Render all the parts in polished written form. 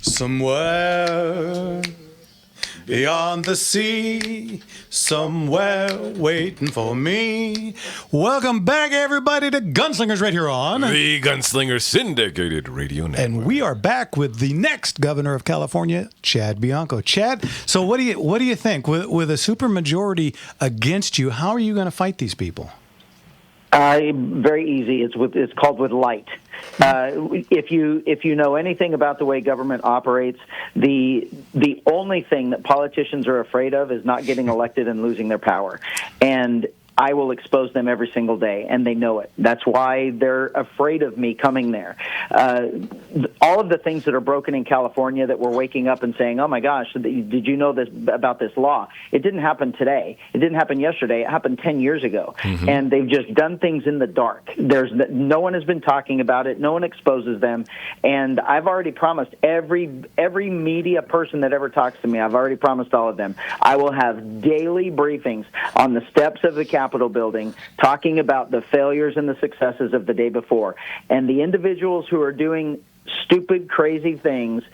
Somewhere beyond the sea, somewhere waiting for me. Welcome back, everybody, to Gunslingers right here on the Gunslinger Syndicated Radio Network. And we are back with the next governor of California, Chad Bianco. Chad, so what do you think? With a supermajority against you, how are you going to fight these people? Very easy. It's called with light. If you know anything about the way government operates, the only thing that politicians are afraid of is not getting elected and losing their power. And I will expose them every single day, and they know it. That's why they're afraid of me coming there. All of the things that are broken in California that we're waking up and saying, oh, my gosh, did you know this about this law? It didn't happen today. It didn't happen yesterday. It happened 10 years ago. Mm-hmm. And they've just done things in the dark. No one has been talking about it. No one exposes them. And I've already promised every media person that ever talks to me, I've already promised all of them, I will have daily briefings on the steps of the Capitol building talking about the failures and the successes of the day before. And the individuals who are doing stupid, crazy things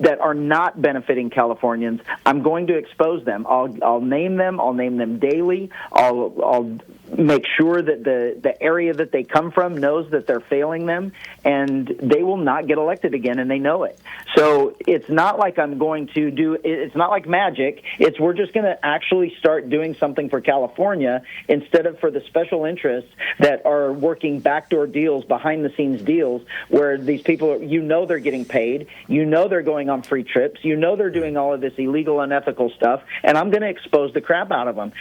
that are not benefiting Californians, I'm going to expose them. I'll name them. I'll name them daily. I'll make sure that the area that they come from knows that they're failing them, and they will not get elected again, and they know it. So it's not like I'm going to do. It's not like magic. We're just going to actually start doing something for California instead of for the special interests that are working backdoor deals, behind-the-scenes deals, where these people, they're getting paid, they're going on free trips, they're doing all of this illegal, unethical stuff, and I'm going to expose the crap out of them.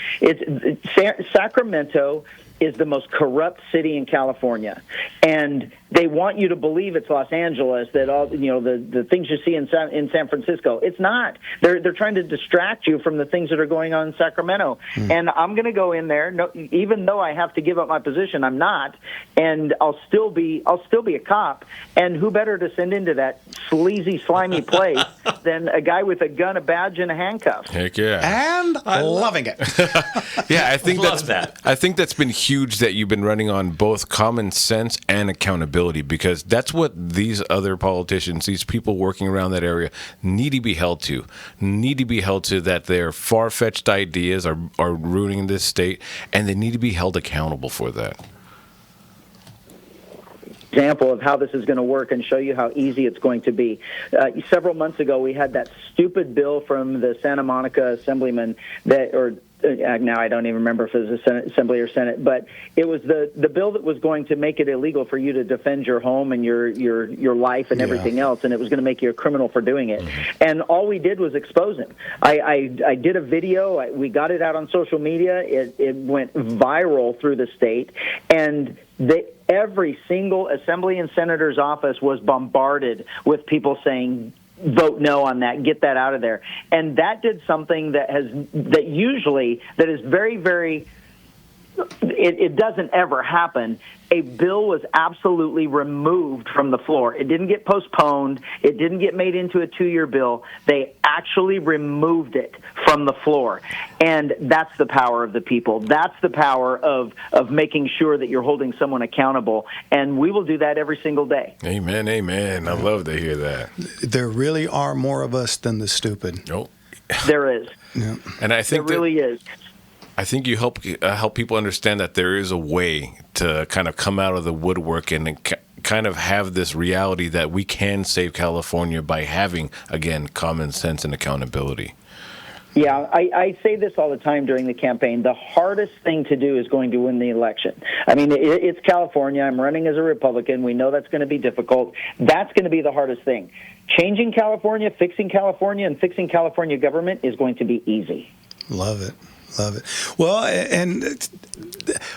Sacramento is the most corrupt city in California, and they want you to believe it's Los Angeles, that all the things you see in San Francisco. It's not. They're trying to distract you from the things that are going on in Sacramento. And I'm going to go in there, even though I have to give up my position, I'm not, and I'll still be a cop. And who better to send into that sleazy, slimy place than a guy with a gun, a badge, and a handcuff? Heck yeah! And loving it. Yeah, I think that's been huge that you've been running on both common sense and accountability, because that's what these other politicians, these people working around that area, need to be held to. That their far-fetched ideas are ruining this state, and they need to be held accountable for that. Example of how this is going to work and show you how easy it's going to be. Several months ago, we had that stupid bill from the Santa Monica assemblyman now I don't even remember if it was a Assembly or Senate, but it was the bill that was going to make it illegal for you to defend your home and your life and everything else, and it was going to make you a criminal for doing it. Mm-hmm. And all we did was expose him. I did a video. We got it out on social media. It went viral through the state, and every single Assembly and Senator's office was bombarded with people saying, vote no on that, get that out of there. And that did something that is very, very, it doesn't ever happen. A bill was absolutely removed from the floor. It didn't get postponed. It didn't get made into a 2-year bill. They actually removed it from the floor. And that's the power of the people. That's the power of making sure that you're holding someone accountable. And we will do that every single day. Amen, amen. I love to hear that. There really are more of us than the stupid. Nope. There is. Yeah. And I think there really is. I think you help people understand that there is a way to kind of come out of the woodwork and kind of have this reality that we can save California by having, again, common sense and accountability. Yeah, I say this all the time during the campaign. The hardest thing to do is going to win the election. I mean, it's California. I'm running as a Republican. We know that's going to be difficult. That's going to be the hardest thing. Changing California, fixing California, and fixing California government is going to be easy. Love it. Love it. Well, and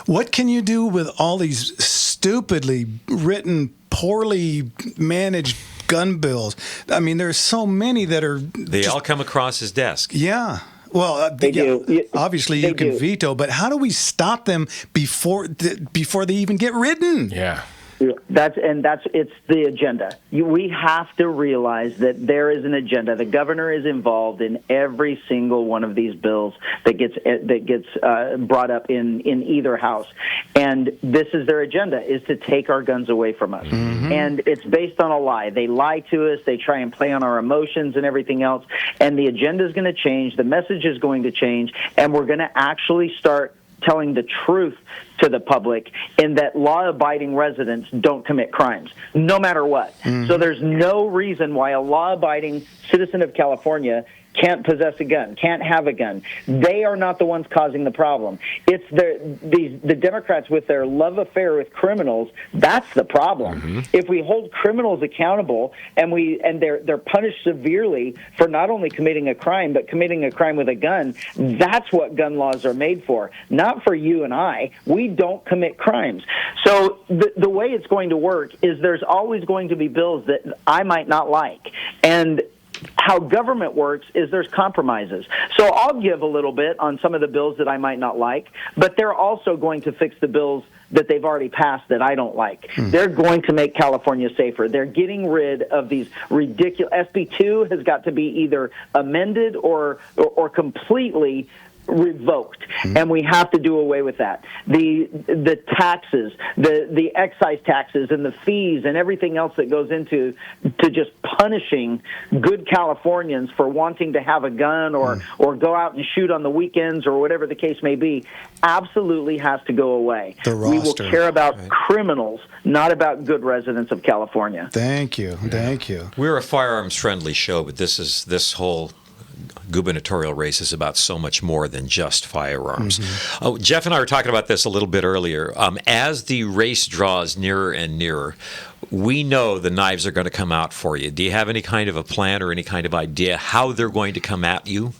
what can you do with all these stupidly written, poorly managed gun bills? I mean, there's so many that are... They all come across his desk. Yeah. Well, they do. Obviously, you can veto, but how do we stop them before they even get written? Yeah. It's the agenda. We have to realize that there is an agenda. The governor is involved in every single one of these bills that gets brought up in either house, and this is their agenda: is to take our guns away from us. Mm-hmm. And it's based on a lie. They lie to us. They try and play on our emotions and everything else. And the agenda is going to change. The message is going to change, and we're going to actually start telling the truth to the public in that law-abiding residents don't commit crimes, no matter what. Mm-hmm. So there's no reason why a law-abiding citizen of California can't possess a gun, can't have a gun. They are not the ones causing the problem. It's the Democrats with their love affair with criminals. That's the problem. Mm-hmm. If we hold criminals accountable and they're punished severely for not only committing a crime but committing a crime with a gun, that's what gun laws are made for. Not for you and I. We don't commit crimes. So the way it's going to work is there's always going to be bills that I might not like, and how government works is there's compromises. So I'll give a little bit on some of the bills that I might not like, but they're also going to fix the bills that they've already passed that I don't like. They're going to make California safer. They're getting rid of these ridiculous... SB 2 has got to be either amended or completely revoked, and we have to do away with that. The taxes, the excise taxes and the fees and everything else that goes into just punishing good Californians for wanting to have a gun or go out and shoot on the weekends or whatever the case may be, absolutely has to go away. We will care about criminals, not about good residents of California. Thank you. We're a firearms-friendly show, but this whole gubernatorial race is about so much more than just firearms. Mm-hmm. Jeff and I were talking about this a little bit earlier. As the race draws nearer and nearer, we know the knives are going to come out for you. Do you have any kind of a plan or any kind of idea how they're going to come at you?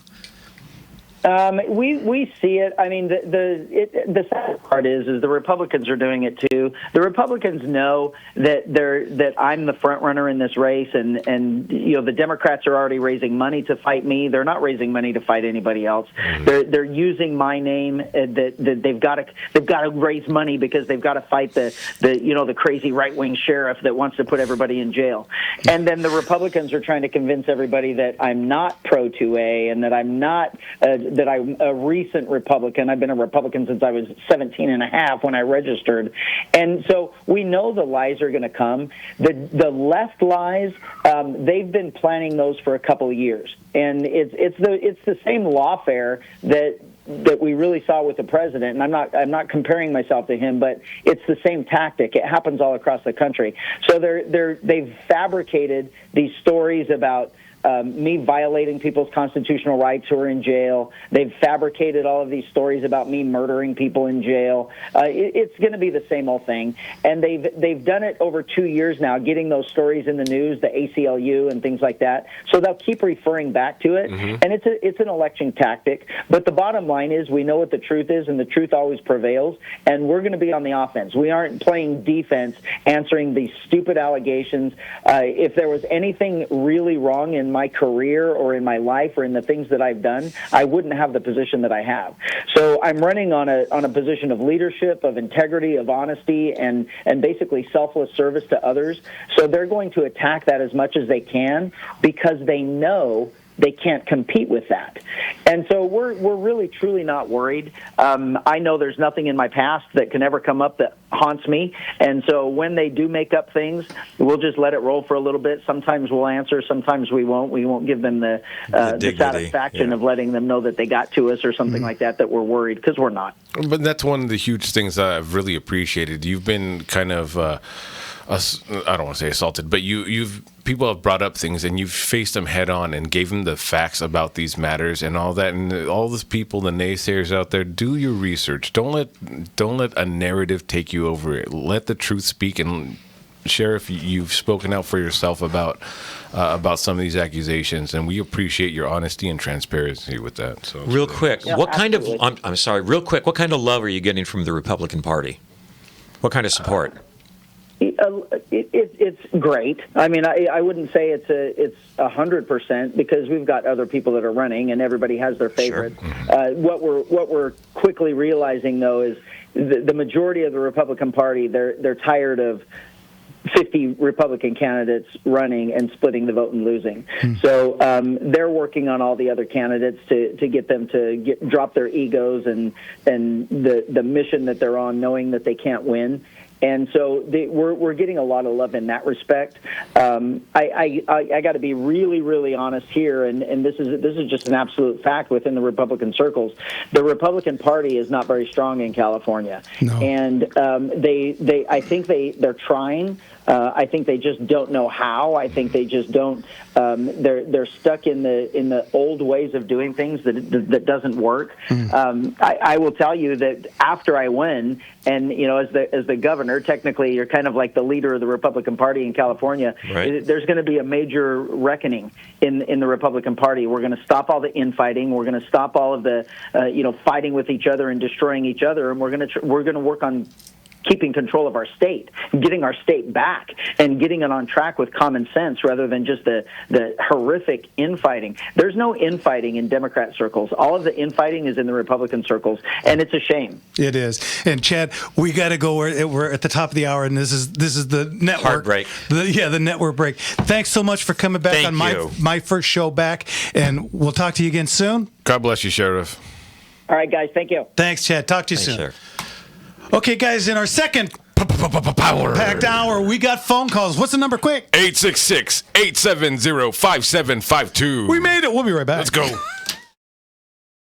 We see it. I mean, the sad part is the Republicans are doing it too. The Republicans know that I'm the front runner in this race, and the Democrats are already raising money to fight me. They're not raising money to fight anybody else. Mm-hmm. They're using my name. That they've got to raise money because they've got to fight the crazy right wing sheriff that wants to put everybody in jail. And then the Republicans are trying to convince everybody that I'm not pro 2A and that I'm not. That I'm a recent Republican. I've been a Republican since I was 17 and a half when I registered. And so we know the lies are going to come. The left lies, they've been planning those for a couple of years. And it's the same lawfare that we really saw with the president, and I'm not comparing myself to him, but it's the same tactic. It happens all across the country. So they've fabricated these stories about me violating people's constitutional rights who are in jail. They've fabricated all of these stories about me murdering people in jail. It's going to be the same old thing. And they've done it over 2 years now, getting those stories in the news, the ACLU and things like that. So they'll keep referring back to it. Mm-hmm. And it's an election tactic. But the bottom line is we know what the truth is, and the truth always prevails. And we're going to be on the offense. We aren't playing defense, answering these stupid allegations. If there was anything really wrong in my career or in my life or in the things that I've done, I wouldn't have the position that I have. So I'm running on a position of leadership, of integrity, of honesty, and basically selfless service to others. So they're going to attack that as much as they can because they know they can't compete with that. And so we're really, truly not worried. I know there's nothing in my past that can ever come up that haunts me. And so when they do make up things, we'll just let it roll for a little bit. Sometimes we'll answer, sometimes we won't. We won't give them the satisfaction of letting them know that they got to us or something like that we're worried, because we're not. But that's one of the huge things that I've really appreciated. You've been kind of... I don't want to say assaulted, but people have brought up things and you've faced them head on and gave them the facts about these matters and all that. And all those people, the naysayers out there, do your research. Don't let a narrative take you over it. Let the truth speak, and Sheriff, you've spoken out for yourself about some of these accusations, and we appreciate your honesty and transparency with that. So real quick, what kind of love are you getting from the Republican Party? What kind of support? It's great. I mean, I wouldn't say it's 100% because we've got other people that are running, and everybody has their favorite. Sure. What we're quickly realizing though is the majority of the Republican Party they're tired of 50 Republican candidates running and splitting the vote and losing. So they're working on all the other candidates to get them to drop their egos and the mission that they're on, knowing that they can't win. And so we're getting a lot of love in that respect. I got to be really, really honest here, and this is just an absolute fact within the Republican circles. The Republican Party is not very strong in California, and I think they're trying. I think they just don't know how. I think they just don't. They're stuck in the old ways of doing things that doesn't work. I will tell you that after I win, and as the governor, technically you're kind of like the leader of the Republican Party in California. Right. There's going to be a major reckoning in the Republican Party. We're going to stop all the infighting. We're going to stop all of the fighting with each other and destroying each other, and we're going to work on keeping control of our state, getting our state back, and getting it on track with common sense rather than just the horrific infighting. There's no infighting in Democrat circles. All of the infighting is in the Republican circles, and it's a shame. It is. And Chad, we got to go. We're at the top of the hour, and this is the network. Hard break. The network break. Thanks so much for coming back on my first show back, and we'll talk to you again soon. God bless you, Sheriff. All right, guys. Thank you. Thanks, Chad. Talk to you soon. Sheriff. Okay, guys, in our second packed hour, we got phone calls. What's the number, quick? 866-870-5752. We made it. We'll be right back. Let's go.